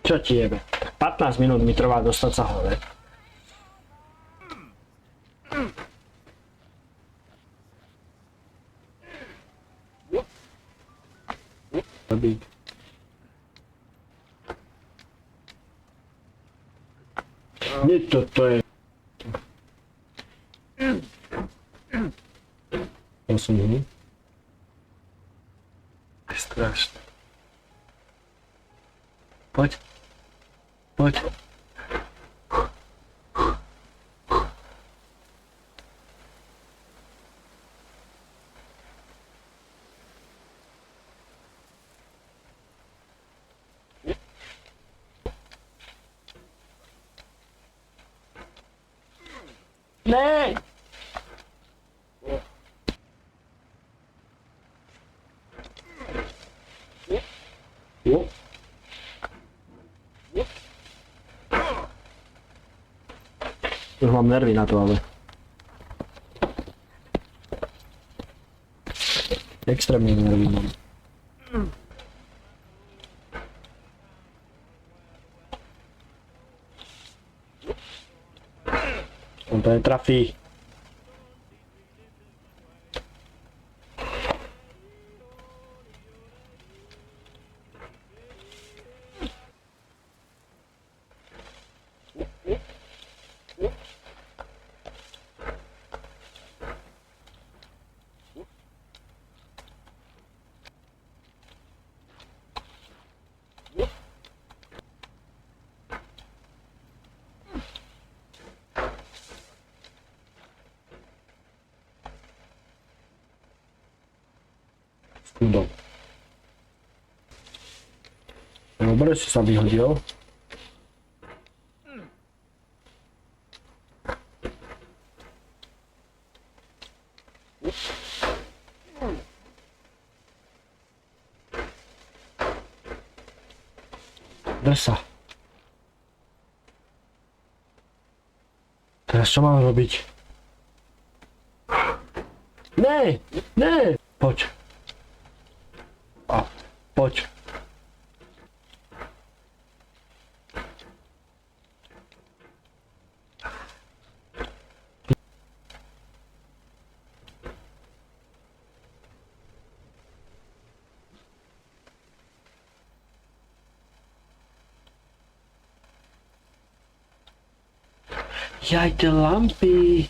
Čo ti jebe? 15 minút mi trvá dostať sa hore. Robí. Nie toto je. Posunú. Je strašné. Poď. Poď. Ne! Jo. Už mám nervy na to, ale... Extrémne nervy mám. On to netrafí. Dobre. Dobre, si sa vyhodil. Drž sa. Teraz čo mám robiť? Ne! Ne! Poď. A, poď. Jaj, tie lampy.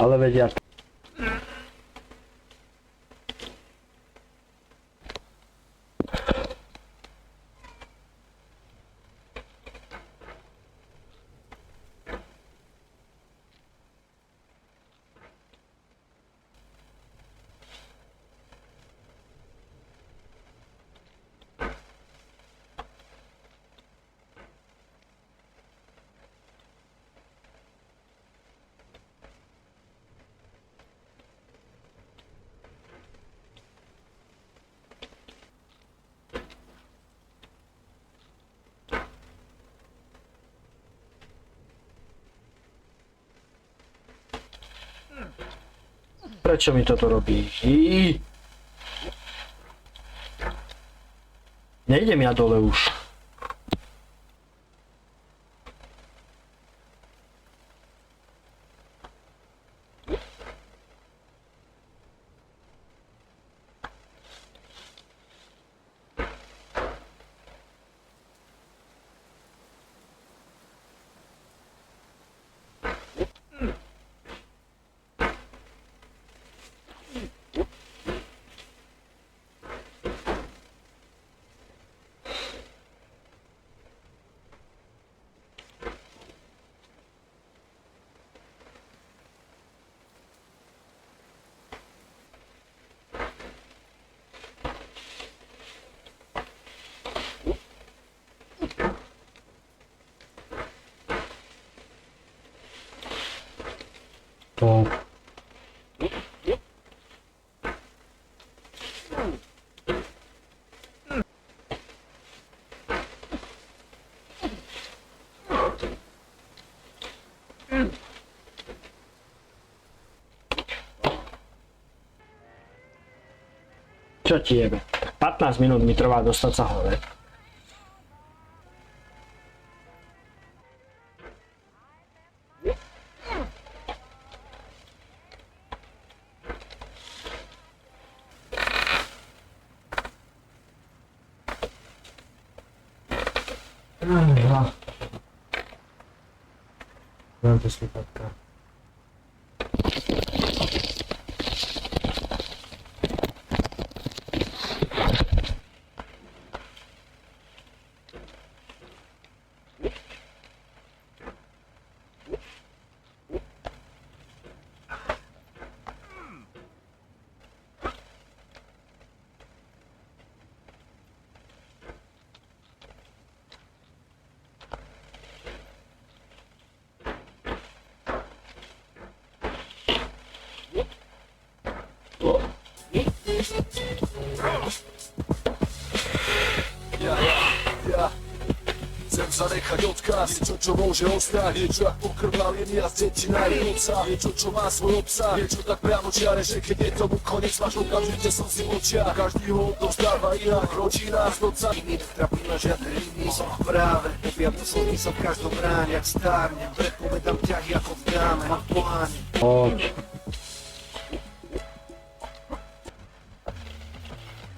Ale vedia. Prečo mi toto robí? Nejdem ja dole už. To... Čo ti jebe? 15 minút mi trvá dostať sa hore. Mám to sluchatka. Chcem zanechať odkaz, niečo, čo môže ostať, niečo ako krvavenie a z deti najmúca, niečo, čo má svoj obsah, niečo tak priamo čiare, že keď je tomu koniec, máš okamžite slzy v očiach. Každý ho odovzdáva inak, rodina, znoca. Iný netrapí na žiadne iný som práve objavil posledný som v každom ráne, ak stárnem, predpovedám ťahy ako v dráme, mám pláne. Poď.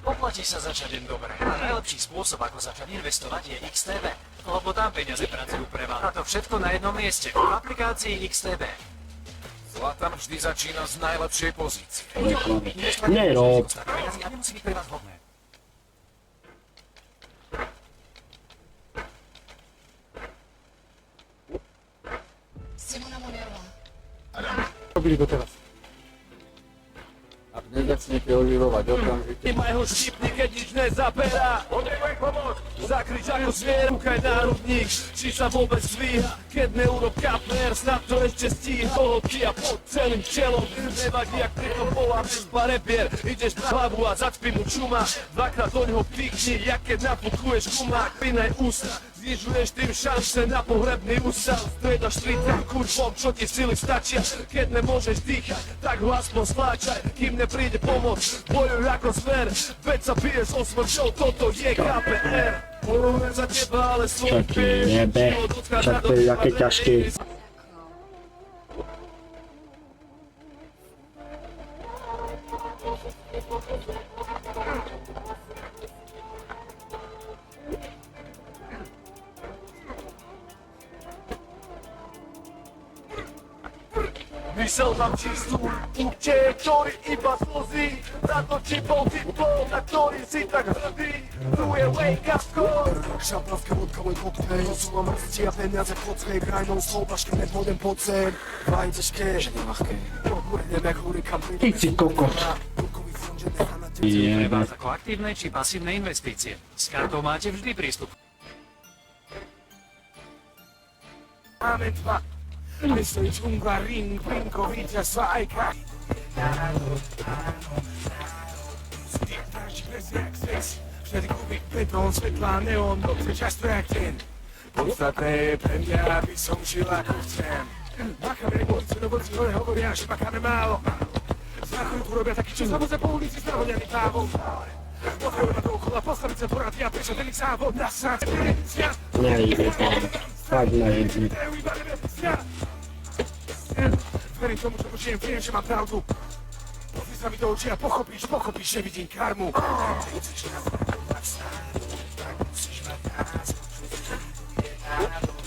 Oplatí sa začať deň dobre. A najlepší spôsob, ako začať investovať, je XTB. Lebo tam peniaze pracujú pre vás. A to všetko na jednom mieste. V aplikácii XTB. Zlatan vždy začína z najlepšej pozície. Nerob. A nemusí byť pre vás vhodné. Simona Monerová. Robili to teraz. Ak nezačnete oživovať okamžite, Má jeho štipný, keď nič nezaberá. Potrebujem pomoc. Zakryť ako zvier, kúkaj národník. Či sa vôbec zvíha, keď neurob kapner, snad to ešte stíha. Pohodkia pod celým telom. Nevadí, ak pri tom bola bezpa repier. Ideš na hlavu a zacpí mu čuma. Dvakrát do ňoho pikni, jak keď napukuješ gumák. Pinaj ústa, znižuješ tým šance na pohrebný ústav. Striedaš tritrem kurvom, čo ti sily stačia. Keď nemôžeš dýchať, tak ho aspoň stláčaj. Kým nepríde pomoc, bojuj ako zver. Veď sa piješ o smrťou, toto je KPR. Bojujem za teba, ale svoj Čo ti jebe? Však to je aké ťažké. Mysel mám čistú, úte, ktorý iba slzí. Za to ti bol diplom, na ktorý si tak hrdý. Tu je wake up call. Šampánska vodka, môj koktejl, posúvam mrzti a peniaze kockej, krajnou stĺpaške, nepôjdem pod zem. Vají ťažké, že nelahké, podmurnem jak hurikán. Ty si kokot. Pre vás ako aktívne či pasívne investície. S kartou máte vždy prístup. Máme dva. Myślę dżungla, ring, brinkowicia, swajka. Wtedy kupić beton, świetla, neon, dobrze czas traktin. Podstatné premjavy som žil ako chcem. Makáme revolúcie, no vodci hore hovoria, že makáme málo. Záchody tu robia taký, čo sa voze po ulici s navodňaný távou. Potrebujem dookola postaviť sa do rady a prečo ten závod na srdce. Nejde to. Fakt nejde. Verím tomu, čo počujem, viem, že mám pravdu. Pozri sa mi do očí a pochopíš, že vidím karmu.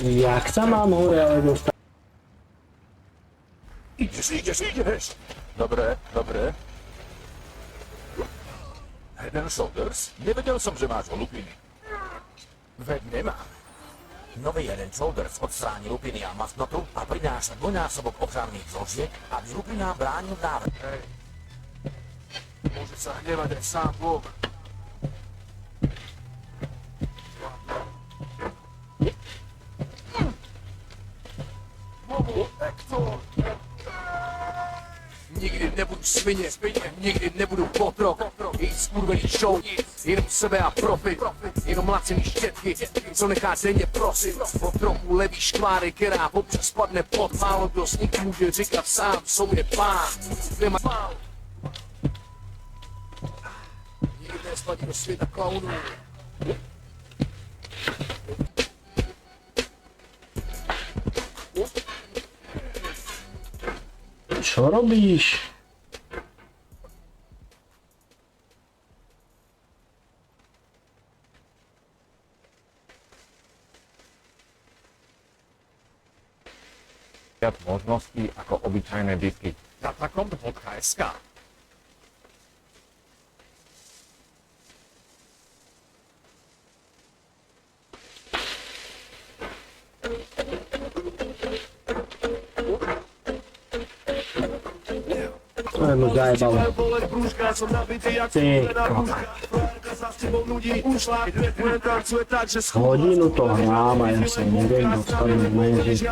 Jak sa mám hore ale dostať? Ideš. Dobre. Head and Shoulders? Nevedel som, že máš lupiny. Veď nemám. Nový Head & Shoulders odstráni lupiny a masnotu a prináša dvojnásobok ochranných zložiek, aby lupinám bránil návrh. Hej. Môže sa hnevať aj sám Boh. Momo, Hector! svině, nikdy nebudu potrok, jít skurvený show, jenom sebe a profit, jenom lacený štětky, co nechá denně prosit, o trochu levý škváry, která občas spadne pod, málo kdo z nich může říkat sám, sobě pán, kde má pán. Nikdy nesplatí do světa klaunů. Čo robíš? Viac možností ako obyčajné disky. Datakom.sk To je mu zajebalo. Ty hodinu to hrám a ja sa neviem dostať normálne, že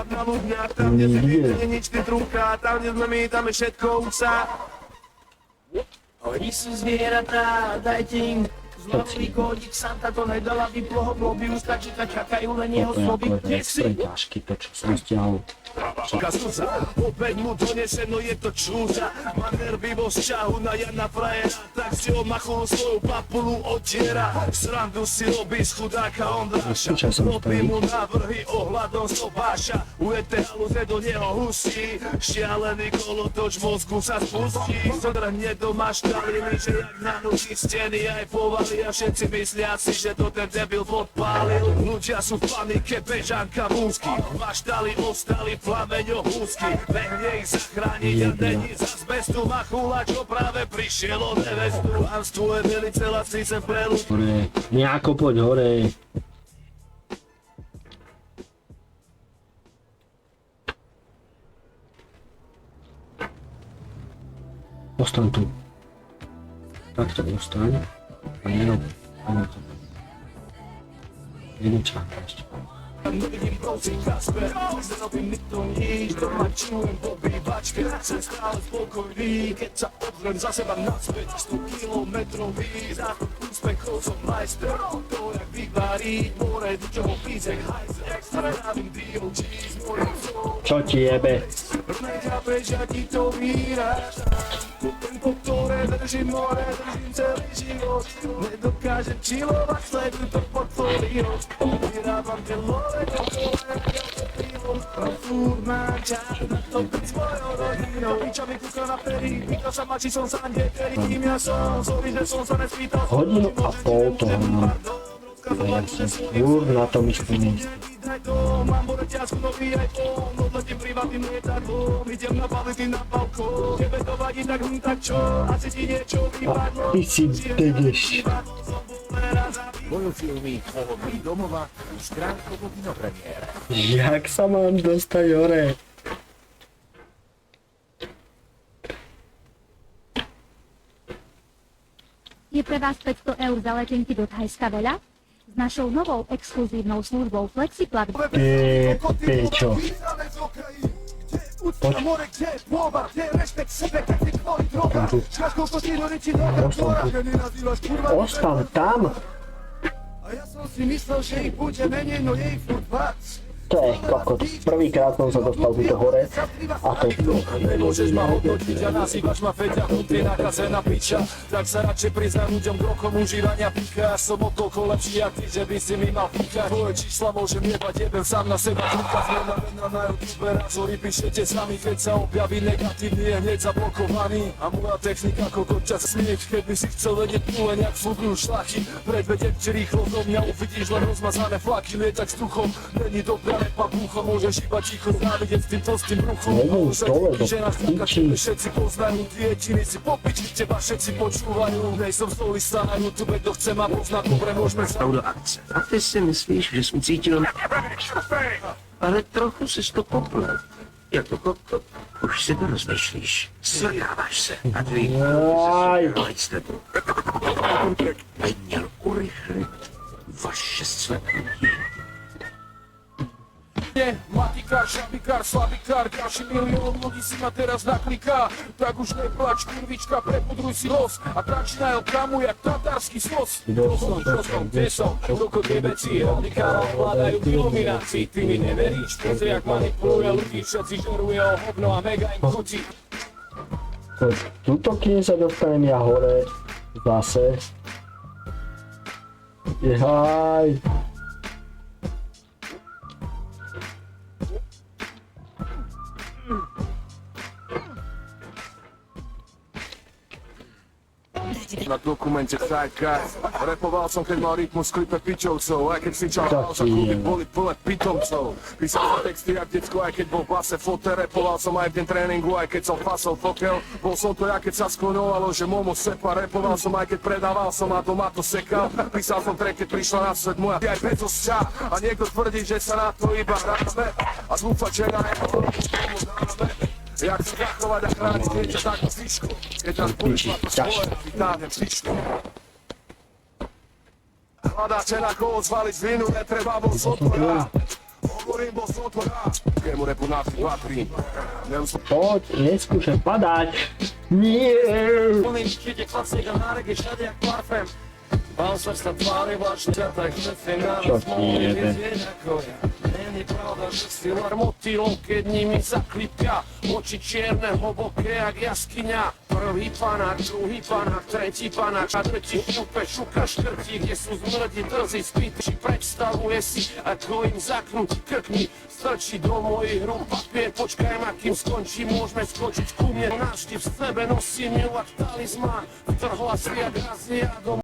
nikde. Nič ty trúcha, tam kde sme my, tam je všetko úca. Oni sú zvieratá, dajte im zlatový kódik, Santa to nedala, vyplo ho Mobius, takže čakajú len jeho To je sloby. ako extra ťažký, to čo som stiahol. Kazuza, opäť mu donese, no je to čúza. Má nervivo z čahu na Jana Frajera, tak si omachol svoju papulu odtiera. Srandu si robí z chudáka Ondráša, robí mu návrhy ohľadom stopáša. Ujete halúze do neho husí, šialený kolotoč mozgu sa spustí. Zodrhne do maštaliny, že jak nanúti steny aj povali a všetci myslia si, že to ten debil podpálil. Ľudia sú v panike, bežanka v úzky, maštali ostali plameňo húsky, behne ich zachrániť a není z azbestu machula, čo práve prišiel o nevestu. Pánstvu je velice lacný sem preluď. Hore, nejako poď hore. Ostaň tu. Takto ostaň. A nerob ani to. Nečakáš. Nevidím prosím Kasper, nerobím nikto nič, doma čujem pobývačke, som stále spokojný, keď sa odhrem za seba naspäť, 100 kilometrový, za to úspechov som majster, to jak vyvarí, more, do čoho písek hajzer, extra dávim DOG, s mojím flow, Čo ti jebe? nechápeš, ja ti to vyráš, tempo, ktoré držím more, držím celý život, nedokážem chillovať, sleduj to portfólio, vyrábam tie love, furt mám čas na to byť svojou rodinou. Piča mi kúka na pery, pýtal sa ma, či som sa niekedy, kým ja som, sorry, že som sa nespýtal. Hodinu a pol to hrám. Ja som furt na tom istom mieste. Mám boreťazku, nový iPhone, odletím privátnym lietadlom, idem na bality na balkón, tebe to vadí, tak čo, asi ti niečo vypadlo. Ty si dedeš. Bojofilmy Pohodlí domova už krátkovo kinopremiére. Jak sa mám dostať hore? Je pre vás 500 eur za letenky do Thajska veľa? S našou novou exkluzívnou službou FlexiPlug Ty pičo. Poď. Tam tu. Ostan tam. A ja som si myslel, že ich bude menej, no je ich furt viac. To je kokot. Prvýkrát som sa dostal túto hore a to je Nemôžeš ma hodnotiť a nazývaš ma Feťa, ty nakazená piča. Tak sa radšej priznám ľuďom k rokom užívania píka. Ja som o toľko lepší jak ty, že by si mi mal píkať. Tvoje čísla môžem jebať, jebem sám na seba klikať. Nenavená na YouTube, razory píšete sami. Keď sa objaví negatívny, je hneď zablokovaný. A moja technika kokotča smiech. Keby si chcel vedieť len jak fungujú šlachy. Predvedem ti rýchlo do mňa, uvidíš len rozmazané flaky. Lietať s duchom, není dobré. Papucho, môžeš iba ticho závidieť s tým tlstým bruchom. Neviem, dole do Že nás piči. všetci poznajú, tie jediní si popiči, teba všetci počúvajú. Nejsom solista na YouTube, kto chce ma poznať, dobre môžeme sa... do akce. A ty si myslíš, že jsem cítil... Ale trochu si to poplet. Jako kokot. Už si to rozmyšlíš. Svrkáváš se. A tvý Aj. jste tu. By měl urychlit vaše svetnutí. Matik šabikár, slabikár, ďalší milión ľudí si ma teraz nakliká. Tak už neplač, kurvička, prepudruj si los a začínaj kamu jak tatársky sos. Čo som, kde som, koľko gebeci, radikálov vládajú v iluminácii. Ty mi neveríš, pozri, jak manipuluje ľudí, všetci žeruje o hovno a mega im chutí. Tuto, kým sa dostanem ja hore, zase. Jehaj. Na dokumente Sidecast. Repoval som, keď mal rytmus v klipe pičovcov, aj keď fičal za kluby, boli plné pitomcov. Písal som texty jak decko, aj keď bol v base fote. Repoval som aj v deň tréningu, aj keď som fasol fokel. Bol som to ja, keď sa skloňovalo, že Momo sepa. Repoval som aj keď predával som a doma to sekal. Písal som track, keď prišla na svet moja aj bezosťa. A niekto tvrdí, že sa na to iba hráme. A dúfa, že na jeho dáme. Jak sa zachovať a chrániť niečo takú fišku. Keď nás budeš mať to svoje, vytáhnem fišku. Hľadáte na koho zvaliť vinu, netreba bol sotvora. Hovorím bol sotvora. Kému repu na 2, 3. Poď, neskúšaj padať. Nie. Plným štite klasika na rege, všade jak parfém. Bouncer sa tvári vážne, a tak nefinále mohli vidieť ako ja. Není pravda, že si len motýlom, keď nimi zaklipia. Oči čierne, hlboké, jak jaskyňa. Prvý panák, druhý panák, tretí panák. A tretí šupe, šuka škrtí, kde sú zmrdi, drzí, spýty. Či predstavuje si, ako im zaknúť krkmi. Strčí do mojich rúk papier, počkaj ma, kým skončí, môžeme skočiť ku mne. Navždy v sebe nosím ju, ak talizmán. Vtrhla si jak razia do